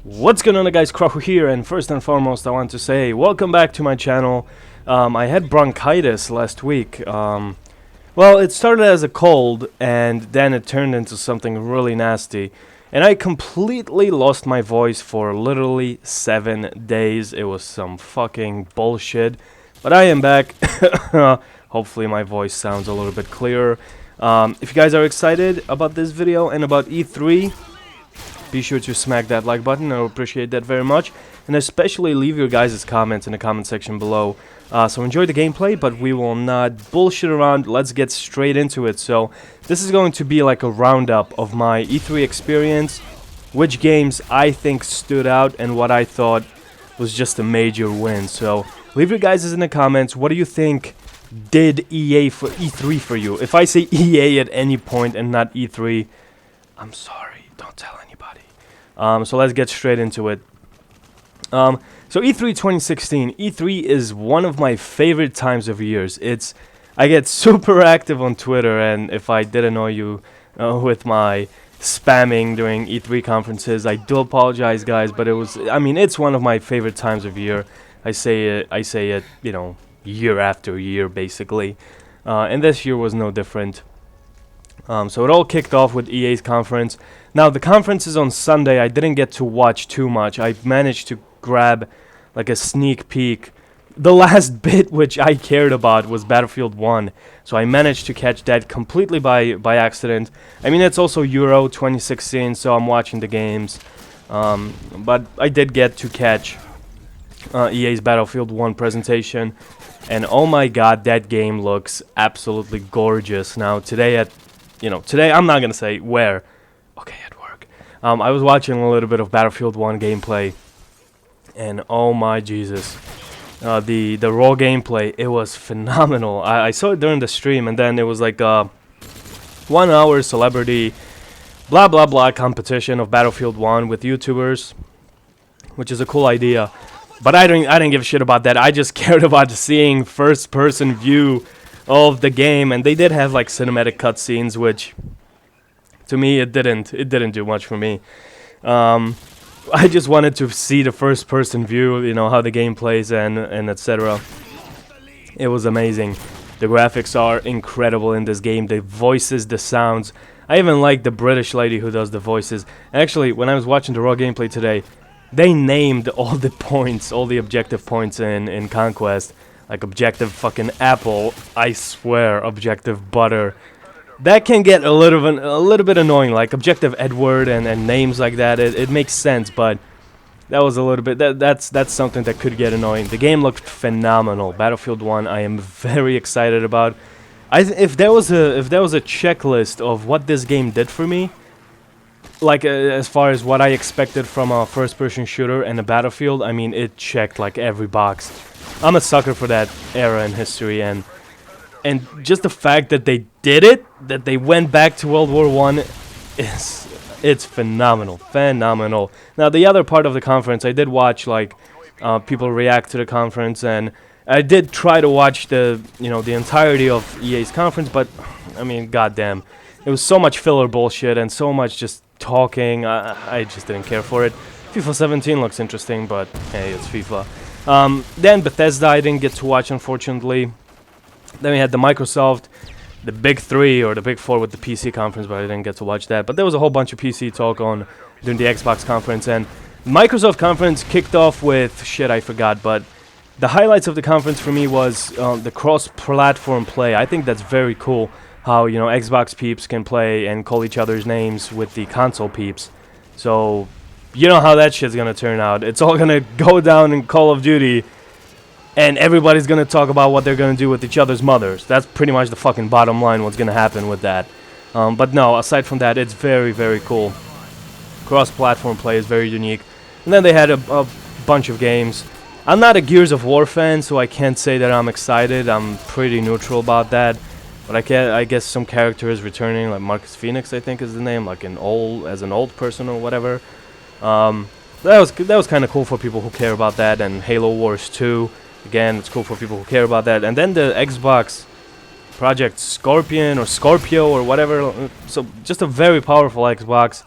What's going on, guys? Krahu here, and first and foremost I want to say welcome back to my channel. I had bronchitis last week. Well, it started as a cold and then it turned into something really nasty, and I completely lost my voice for literally 7 days. It was some fucking bullshit, but I am back. Hopefully my voice sounds a little bit clearer. If you guys are excited about this video and about E3, be sure to smack that like button. I would appreciate that very much. And especially leave your guys' comments in the comment section below. So enjoy the gameplay, but we will not bullshit around. Let's get straight into it. So this is going to be like a roundup of my E3 experience, which games I think stood out, and what I thought was just a major win. So leave your guys in the comments. What do you think did EA for E3 for you? If I say EA at any point and not E3, I'm sorry. Don't tell anybody. So let's get straight into it. So E3 2016. E3 is one of my favorite times of years. I get super active on Twitter, and if I did annoy you with my spamming during E3 conferences, I do apologize, guys. But it's one of my favorite times of year. I say it, you know, year after year, basically. And this year was no different. So it all kicked off with EA's conference. Now, the conference is on Sunday. I didn't get to watch too much. I managed to grab like a sneak peek. The last bit which I cared about was Battlefield 1. So I managed to catch that completely by accident. I mean, it's also Euro 2016, so I'm watching the games. But I did get to catch EA's Battlefield 1 presentation. And oh my god, that game looks absolutely gorgeous. Now, today I'm not gonna say where. Okay, at work. I was watching a little bit of Battlefield 1 gameplay, and oh my Jesus, the raw gameplay, it was phenomenal. I saw it during the stream, and then it was like a 1 hour celebrity blah blah blah competition of Battlefield 1 with YouTubers, which is a cool idea. But I didn't give a shit about that. I just cared about seeing first person view of the game, and they did have like cinematic cutscenes, which to me it didn't do much for me. I just wanted to see the first person view, you know, how the game plays and etc. It was amazing. The graphics are incredible in this game. The voices, the sounds. I even like the British lady who does the voices. Actually, when I was watching the raw gameplay today, they named all the points, all the objective points in Conquest. Like objective fucking apple, I swear, objective butter. That can get a little bit annoying, like objective Edward and names like that. It makes sense, but that was a little bit that's something that could get annoying. The game looked phenomenal. Battlefield 1, I am very excited about. If there was a checklist of what this game did for me, like as far as what I expected from a first-person shooter and a Battlefield, I mean, it checked like every box. I'm a sucker for that era in history, and just the fact that they did it, that they went back to World War I, it's phenomenal. Now, the other part of the conference, I did watch like people react to the conference, and I did try to watch the entirety of EA's conference, but I mean, goddamn, it was so much filler bullshit and so much just talking. I just didn't care for it. FIFA 17 looks interesting, but hey, it's FIFA. Then Bethesda I didn't get to watch, unfortunately. Then we had the Microsoft, the big three or the big four with the PC conference, but I didn't get to watch that. But there was a whole bunch of PC talk on during the Xbox conference, and Microsoft conference kicked off with shit I forgot. But the highlights of the conference for me was the cross-platform play. I think that's very cool. How Xbox peeps can play and call each other's names with the console peeps. So you know how that shit's gonna turn out. It's all gonna go down in Call of Duty, and everybody's gonna talk about what they're gonna do with each other's mothers. That's pretty much the fucking bottom line, what's gonna happen with that. But no, aside from that, it's very, very cool. Cross-platform play is very unique. And then they had a bunch of games. I'm not a Gears of War fan, so I can't say that I'm excited. I'm pretty neutral about that. But I guess some character is returning, like Marcus Phoenix, I think is the name, like an old person or whatever. That was kind of cool for people who care about that. And Halo Wars 2, again, it's cool for people who care about that. And then the Xbox Project Scorpion or Scorpio or whatever. So just a very powerful Xbox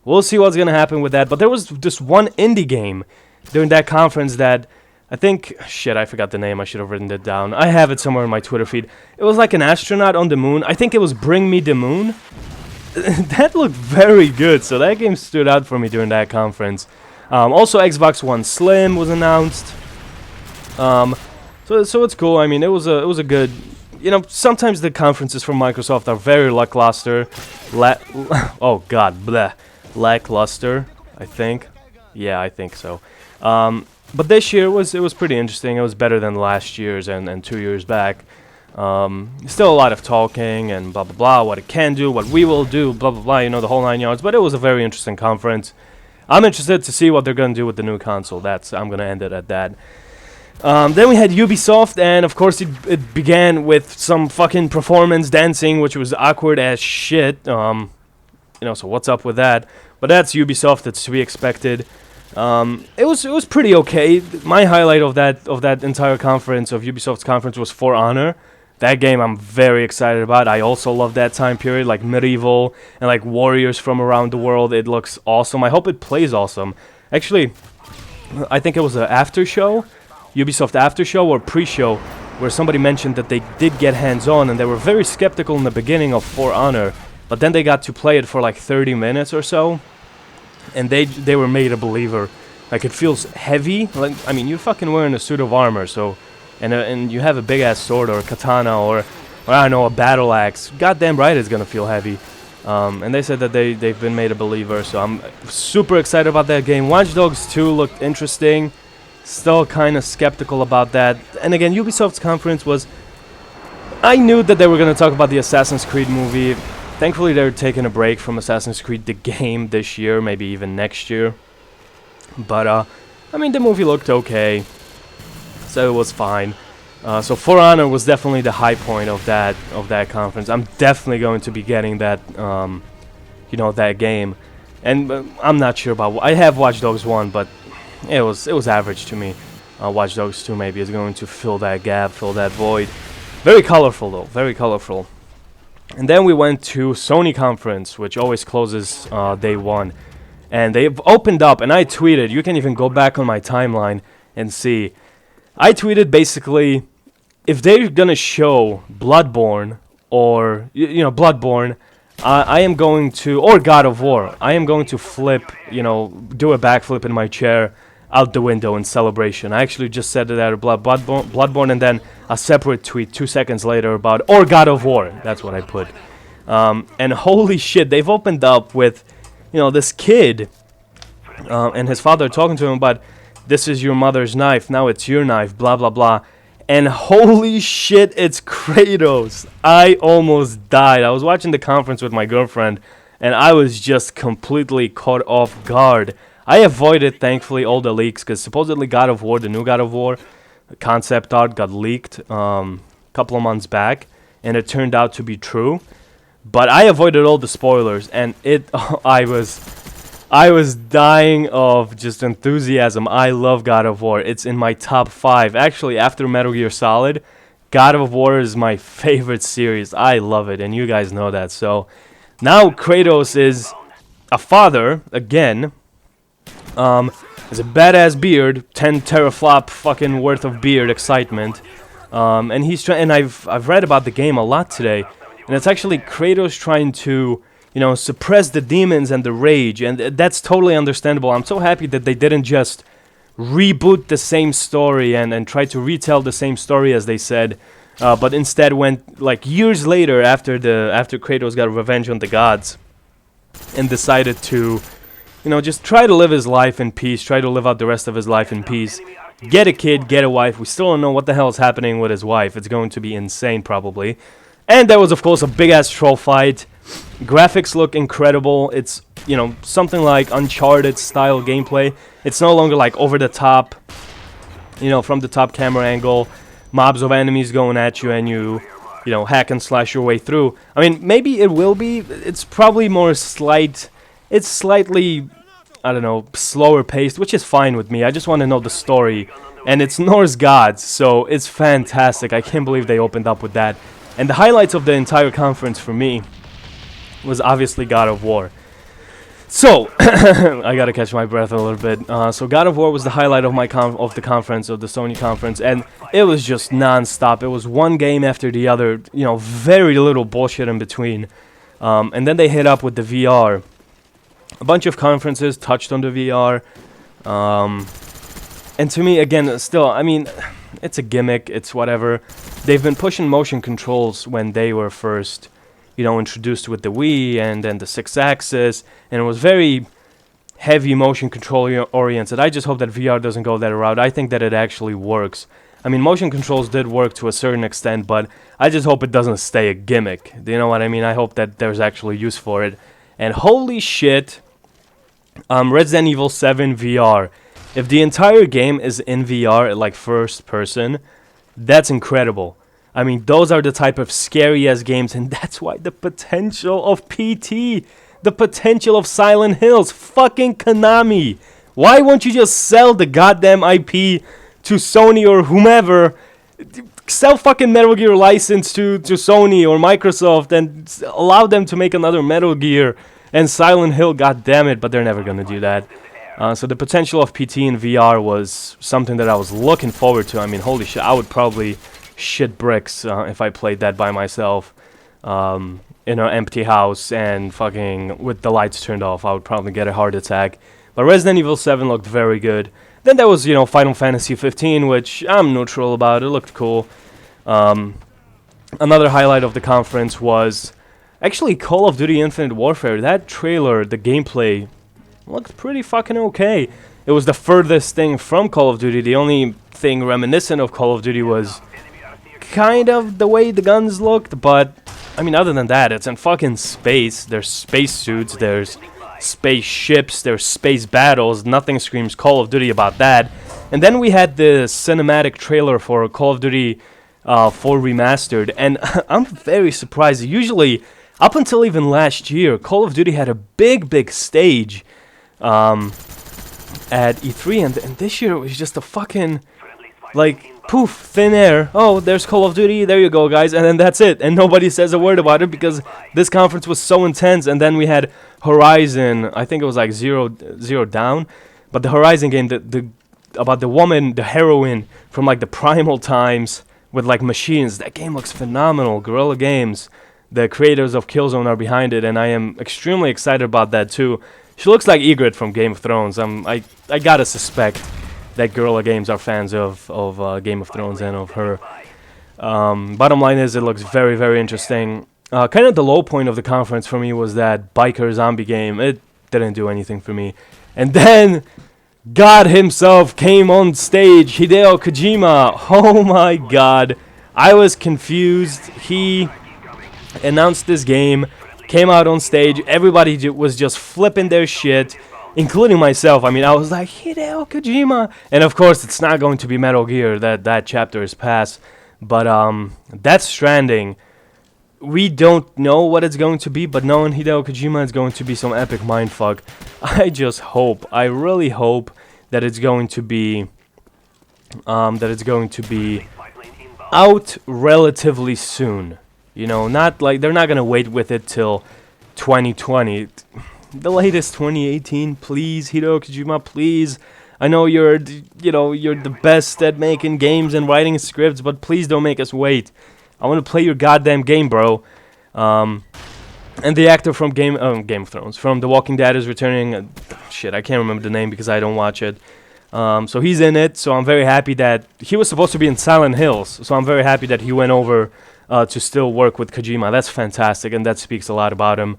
we'll see what's gonna happen with that. But there was just one indie game during that conference that I think, shit, I forgot the name. I should have written it down. I have it somewhere in my Twitter feed. It was like an astronaut on the moon. I think it was Bring Me the Moon. That looked very good, so that game stood out for me during that conference. Also, Xbox One Slim was announced. So it's cool. I mean, it was a good. You know, sometimes the conferences from Microsoft are very lackluster. Oh God, bleh, lackluster. I think. Yeah, I think so. But this year it was pretty interesting. It was better than last year's and 2 years back. Still a lot of talking and blah blah blah. What it can do, what we will do, blah blah blah. You know, the whole 9 yards. But it was a very interesting conference. I'm interested to see what they're gonna do with the new console. I'm gonna end it at that. Then we had Ubisoft, and of course it began with some fucking performance dancing, which was awkward as shit. You know, so what's up with that? But that's Ubisoft. It's to be expected. It was pretty okay. My highlight of that entire conference, of Ubisoft's conference, was For Honor. That game I'm very excited about. I also love that time period, like medieval and like warriors from around the world. It looks awesome. I hope it plays awesome. Actually, I think it was an after show, Ubisoft after show or pre-show, where somebody mentioned that they did get hands-on and they were very skeptical in the beginning of For Honor, but then they got to play it for like 30 minutes or so. And they were made a believer. Like, it feels heavy. Like, I mean, you're fucking wearing a suit of armor, so and you have a big ass sword or a katana or I don't know, a battle axe. Goddamn right, it's gonna feel heavy. And they said that they've been made a believer, so I'm super excited about that game. Watch Dogs 2 looked interesting. Still kind of skeptical about that. And again, Ubisoft's conference was. I knew that they were gonna talk about the Assassin's Creed movie. Thankfully, they're taking a break from Assassin's Creed the game this year, maybe even next year. But, I mean, the movie looked okay, so it was fine. So For Honor was definitely the high point of that conference. I'm definitely going to be getting that, you know, that game. And I'm not sure about. I have Watch Dogs 1, but it was average to me. Watch Dogs 2 maybe is going to fill that gap, fill that void. Very colorful though, very colorful. And then we went to Sony conference, which always closes day one. And they've opened up, and I tweeted, you can even go back on my timeline and see. I tweeted basically, if they're gonna show Bloodborne, or, you know, Bloodborne, I am going to, or God of War, I am going to flip, you know, do a backflip in my chair out the window in celebration. I actually just said that at Bloodborne, and then a separate tweet 2 seconds later about, or God of War, that's what I put. And holy shit, they've opened up with, you know, this kid and his father talking to him about, this is your mother's knife, now it's your knife, blah blah blah. And holy shit, it's Kratos. I almost died. I was watching the conference with my girlfriend, and I was just completely caught off guard. I avoided, thankfully, all the leaks, because supposedly God of War, the new God of War, concept art got leaked a couple of months back, and it turned out to be true. But I avoided all the spoilers, and I was dying of just enthusiasm. I love God of War. It's in my top 5. Actually, after Metal Gear Solid, God of War is my favorite series. I love it, and you guys know that. So now Kratos is a father again. Has a badass beard, 10 teraflop fucking worth of beard excitement. And he's trying. And I've read about the game a lot today, and it's actually Kratos trying to, you know, suppress the demons and the rage, and that's totally understandable. I'm so happy that they didn't just reboot the same story and try to retell the same story as they said, but instead went like years later after Kratos got revenge on the gods, and decided to, you know, just try to live his life in peace, try to live out the rest of his life in peace, get a kid, get a wife. We still don't know what the hell is happening with his wife. It's going to be insane probably. And there was, of course, a big-ass troll fight. Graphics look incredible. It's, you know, something like Uncharted-style gameplay. It's no longer like over-the-top, you know, from the top camera angle, mobs of enemies going at you and you know, hack and slash your way through. I mean, maybe it will be. It's probably more slightly, I don't know, slower paced, which is fine with me. I just want to know the story. And it's Norse gods, so it's fantastic. I can't believe they opened up with that. And the highlights of the entire conference for me was obviously God of War. So, I gotta catch my breath a little bit. So God of War was the highlight of the conference, of the Sony conference, and it was just non-stop. It was one game after the other, you know, very little bullshit in between. And then they hit up with the VR. A bunch of conferences touched on the VR. And to me, again, still, I mean, it's a gimmick, it's whatever. They've been pushing motion controls when they were first, you know, introduced with the Wii and then the 6-axis, and it was very heavy motion control oriented. I just hope that VR doesn't go that route. I think that it actually works. I mean, motion controls did work to a certain extent, but I just hope it doesn't stay a gimmick. Do you know what I mean? I hope that there's actually use for it. And holy shit, Resident Evil 7 VR. If the entire game is in VR, like first person, that's incredible. I mean, those are the type of scary-ass games, and that's why the potential of PT, the potential of Silent Hills, fucking Konami. Why won't you just sell the goddamn IP to Sony or whomever? Sell fucking Metal Gear license to Sony or Microsoft and allow them to make another Metal Gear and Silent Hill, goddammit, but they're never gonna do that. So the potential of PT in VR was something that I was looking forward to. I mean, holy shit, I would probably shit bricks if I played that by myself in an empty house and fucking with the lights turned off. I would probably get a heart attack. But Resident Evil 7 looked very good. Then there was, you know, Final Fantasy 15, which I'm neutral about. It looked cool. Another highlight of the conference was actually Call of Duty Infinite Warfare. That trailer, the gameplay, looked pretty fucking okay. It was the furthest thing from Call of Duty. The only thing reminiscent of Call of Duty was kind of the way the guns looked, but I mean, other than that, it's in fucking space. There's space suits, there's spaceships, there's space battles. Nothing screams Call of Duty about that. And then we had the cinematic trailer for Call of Duty 4 Remastered, and I'm very surprised. Usually, up until even last year, Call of Duty had a big stage at E3, and this year it was just a fucking, like, poof, thin air. Oh, there's Call of Duty, there you go, guys, and then that's it. And nobody says a word about it because this conference was so intense. And then we had Horizon, I think it was like Zero Dawn, but the Horizon game, about the woman, the heroine from like the primal times with like machines. That game looks phenomenal. Guerrilla Games, the creators of Killzone, are behind it, and I am extremely excited about that too. She looks like Ygritte from Game of Thrones. I gotta suspect that Guerrilla Games are fans of Game of Thrones and of her. Bottom line is, it looks very interesting. Kind of the low point of the conference for me was that biker zombie game. It didn't do anything for me. And then God himself came on stage, Hideo Kojima. Oh my god. I was confused. He announced this game, came out on stage, everybody was just flipping their shit, including myself. I mean, I was like, Hideo Kojima. And of course, it's not going to be Metal Gear. That chapter is past. But Death Stranding, we don't know what it's going to be, but knowing Hideo Kojima, it's going to be some epic mindfuck. I just hope, I really hope that it's going to be out relatively soon. You know, not like they're not gonna wait with it till 2020. The latest 2018, please, Hideo Kojima, please. I know you're the best at making games and writing scripts, but please don't make us wait. I want to play your goddamn game, bro. And the actor from Game of Thrones, from The Walking Dead, is returning. Shit, I can't remember the name because I don't watch it. So he's in it. So I'm very happy that he was supposed to be in Silent Hills. So I'm very happy that he went over to still work with Kojima. That's fantastic, and that speaks a lot about him.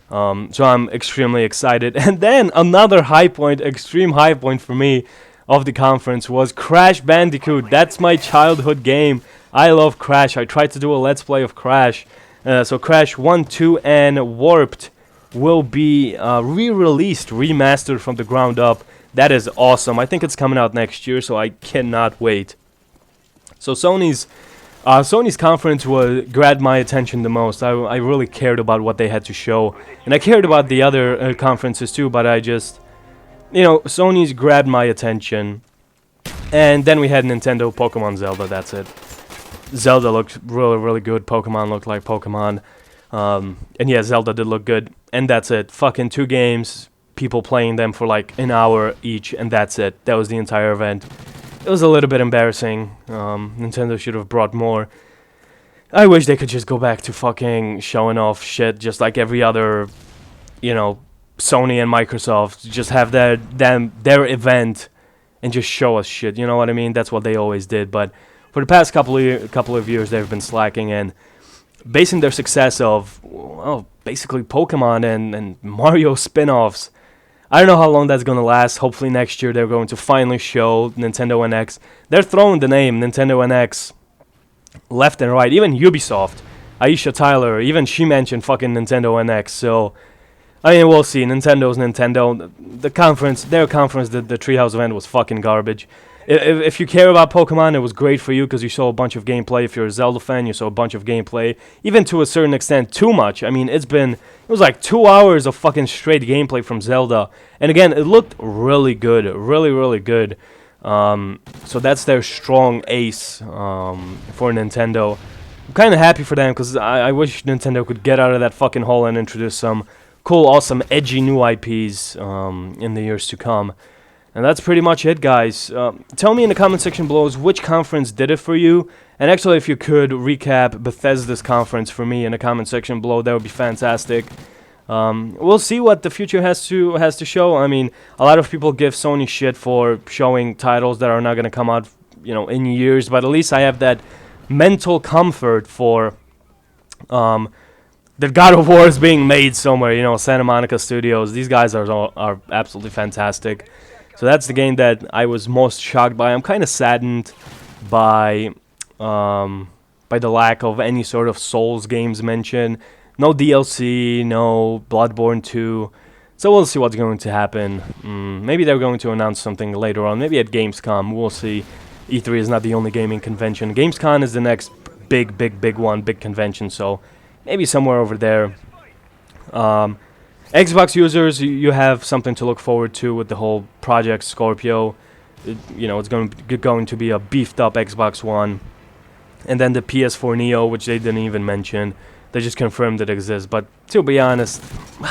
So I'm extremely excited. And then another high point, extreme high point for me of the conference was Crash Bandicoot. That's my childhood game. I love Crash. I tried to do a Let's Play of Crash. So Crash 1, 2, and Warped will be re-released, remastered from the ground up. That is awesome. I think it's coming out next year, so I cannot wait. So Sony's conference grabbed my attention the most. I really cared about what they had to show. And I cared about the other conferences too, but I just, Sony's grabbed my attention. And then we had Nintendo, Pokemon, Zelda, that's it. Zelda looked really good. Pokemon looked like Pokemon. And yeah, Zelda did look good. And that's it. Fucking 2 games. people playing them for like an hour each, and that's it. That was the entire event. It was a little bit embarrassing. Nintendo should have brought more. I wish they could just go back to fucking showing off shit just like every other, you know, Sony and Microsoft. Just have their event and just show us shit, you know what I mean? That's what they always did, but for the past couple of years they've been slacking and basing their success of, well, basically Pokemon and Mario spin-offs. I don't know how long that's going to last. Hopefully next year they're going to finally show Nintendo NX. They're throwing the name Nintendo NX left and right. Even Ubisoft, Aisha Tyler, even she mentioned fucking Nintendo NX. So, I mean, we'll see. Nintendo's Nintendo. The conference, their conference, the Treehouse event was fucking garbage. If you care about Pokemon, it was great for you because you saw a bunch of gameplay. If you're a Zelda fan, you saw a bunch of gameplay. Even to a certain extent, too much. I mean, it was like 2 hours of fucking straight gameplay from Zelda. And again, it looked really good. Really, really good. So that's their strong ace for Nintendo. I'm kind of happy for them because I wish Nintendo could get out of that fucking hole and introduce some cool, awesome, edgy new IPs in the years to come. And that's pretty much it, guys. Tell me in the comment section below which conference did it for you. And actually, if you could recap Bethesda's conference for me in the comment section below, that would be fantastic. We'll see what the future has to show. I mean, a lot of people give Sony shit for showing titles that are not going to come out, you know, in years. But at least I have that mental comfort for that God of War is being made somewhere. You know, Santa Monica Studios. These guys are absolutely fantastic. So that's the game that I was most shocked by. I'm kind of saddened by the lack of any sort of Souls games mentioned. No DLC, no Bloodborne 2. So we'll see what's going to happen. Maybe they're going to announce something later on. Maybe at Gamescom. We'll see. E3 is not the only gaming convention. Gamescom is the next big convention. So maybe somewhere over there. Xbox users, you have something to look forward to with the whole Project Scorpio. You know, it's going to be a beefed up Xbox One. And then the PS4 Neo, which they didn't even mention. They just confirmed it exists. But to be honest,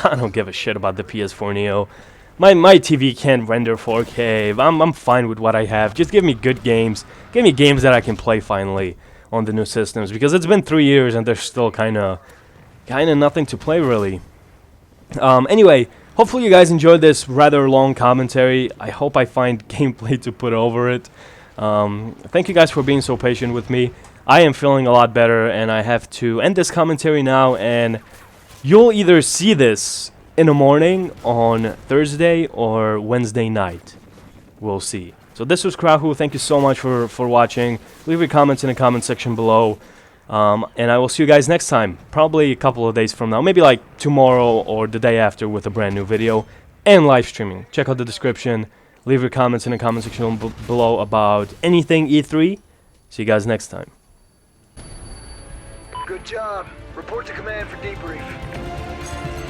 I don't give a shit about the PS4 Neo. My TV can't render 4K. I'm fine with what I have. Just give me good games. Give me games that I can play finally on the new systems. Because it's been 3 years and there's still kind of nothing to play really. Anyway, hopefully you guys enjoyed this rather long commentary. I hope I find gameplay to put over it. Thank you guys for being so patient with me. I am feeling a lot better, and I have to end this commentary now, and you'll either see this in the morning on Thursday or Wednesday night. We'll see. So this was Krahu. Thank you so much for watching. Leave your comments in the comment section below. And I will see you guys next time, probably a couple of days from now, maybe like tomorrow or the day after with a brand new video and live streaming. Check out the description, leave your comments in the comment section below about anything E3. See you guys next time. Good job. Report to command for debrief.